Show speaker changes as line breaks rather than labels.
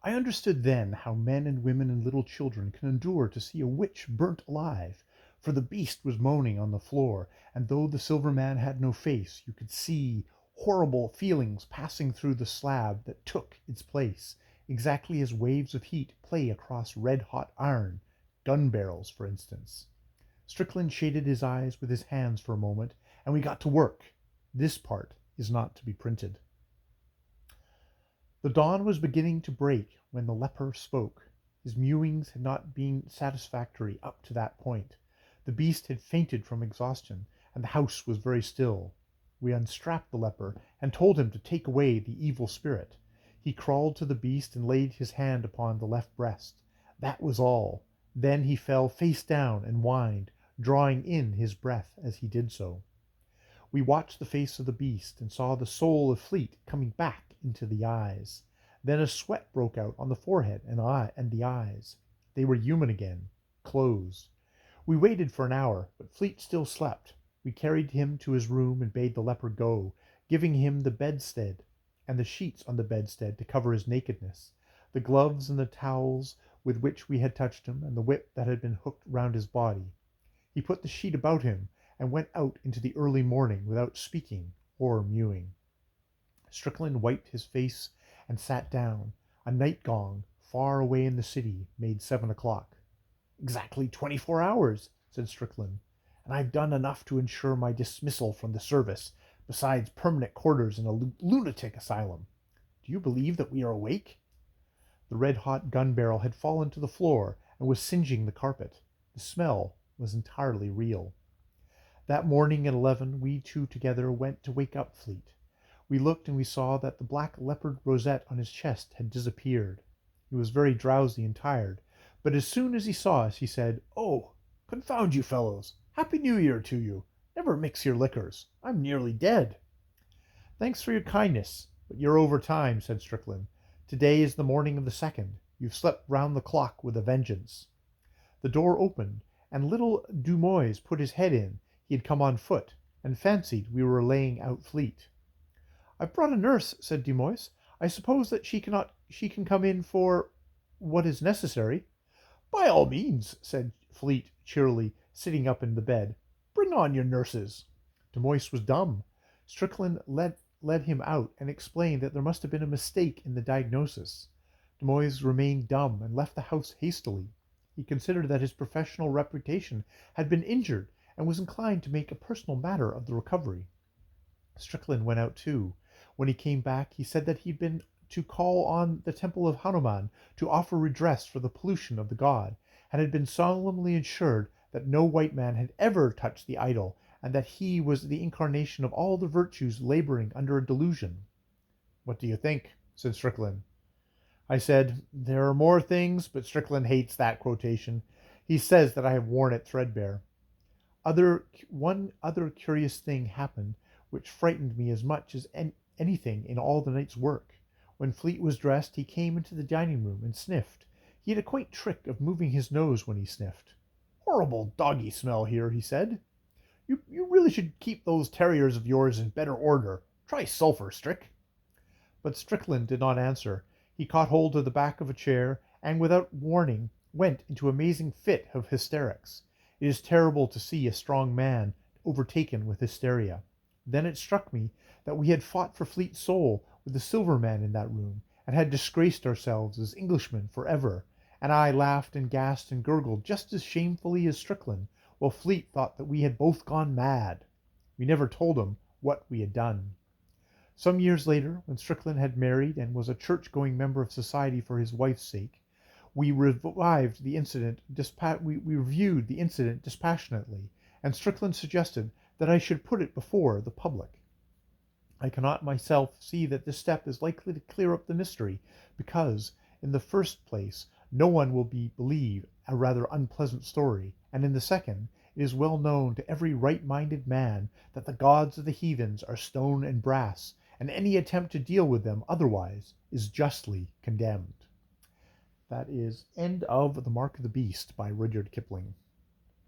I understood then how men and women and little children can endure to see a witch burnt alive, for the beast was moaning on the floor, and though the silver man had no face, you could see horrible feelings passing through the slab that took its place, exactly as waves of heat play across red-hot iron, gun barrels, for instance. Strickland shaded his eyes with his hands for a moment, and we got to work. This part is not to be printed. The dawn was beginning to break when the leper spoke. His mewings had not been satisfactory up to that point. The beast had fainted from exhaustion, and the house was very still. We unstrapped the leper and told him to take away the evil spirit. He crawled to the beast and laid his hand upon the left breast. That was all. Then he fell face down and whined, drawing in his breath as he did so. We watched the face of the beast and saw the soul of Fleet coming back into the eyes. Then a sweat broke out on the forehead and the eyes. They were human again, closed. We waited for an hour, but Fleet still slept. We carried him to his room and bade the leper go, giving him the bedstead and the sheets on the bedstead to cover his nakedness, the gloves and the towels with which we had touched him, and the whip that had been hooked round his body. He put the sheet about him and went out into the early morning without speaking or mewing. Strickland wiped his face and sat down. A night gong, far away in the city, made 7 o'clock. "Exactly 24 hours," said Strickland, "and I've done enough to ensure my dismissal from the service, besides permanent quarters in a lunatic asylum. Do you believe that we are awake?" The red-hot gun barrel had fallen to the floor and was singeing the carpet. The smell was entirely real. That morning at 11 we two together went to wake up Fleet. We looked and we saw that the black leopard rosette on his chest had disappeared. He was very drowsy and tired, but as soon as he saw us he said, "Oh, confound you fellows! Happy New Year to you! Never mix your liquors. I'm nearly dead." "Thanks for your kindness, but you're over time," said Strickland. "Today is the morning of the 2nd. You've slept round the clock with a vengeance." The door opened, and little Dumoise put his head in. He had come on foot, and fancied we were laying out Fleet. "I've brought a nurse," said Dumoise. "I suppose that she can come in for what is necessary." "By all means," said Fleet cheerily, sitting up in the bed. "Bring on your nurses." Dumoise was dumb. Strickland led him out and explained that there must have been a mistake in the diagnosis. Dumoise remained dumb and left the house hastily. He considered that his professional reputation had been injured and was inclined to make a personal matter of the recovery. Strickland went out too. When he came back, he said that he'd been to call on the temple of Hanuman to offer redress for the pollution of the god, and had been solemnly assured that no white man had ever touched the idol, and that he was the incarnation of all the virtues laboring under a delusion. "What do you think?" said Strickland. I said, "There are more things, but Strickland hates that quotation. He says that I have worn it threadbare." One other curious thing happened which frightened me as much as anything in all the night's work. When Fleet was dressed, he came into the dining room and sniffed. He had a quaint trick of moving his nose when he sniffed. "Horrible doggy smell here," he said. You really should keep those terriers of yours in better order. Try sulphur, Strick." But Strickland did not answer. He caught hold of the back of a chair, and without warning went into an amazing fit of hysterics. It is terrible to see a strong man overtaken with hysteria. Then it struck me that we had fought for Fleet's soul with the silver man in that room, and had disgraced ourselves as Englishmen for ever, and I laughed and gasped and gurgled just as shamefully as Strickland, while Fleet thought that we had both gone mad. We never told him what we had done. Some years later, when Strickland had married and was a church-going member of society for his wife's sake, we reviewed the incident dispassionately, and Strickland suggested that I should put it before the public. I cannot myself see that this step is likely to clear up the mystery, because, in the first place, no one will believe a rather unpleasant story, and in the second, it is well known to every right-minded man that the gods of the heathens are stone and brass, and any attempt to deal with them otherwise is justly condemned. That is end of The Mark of the Beast by Rudyard Kipling.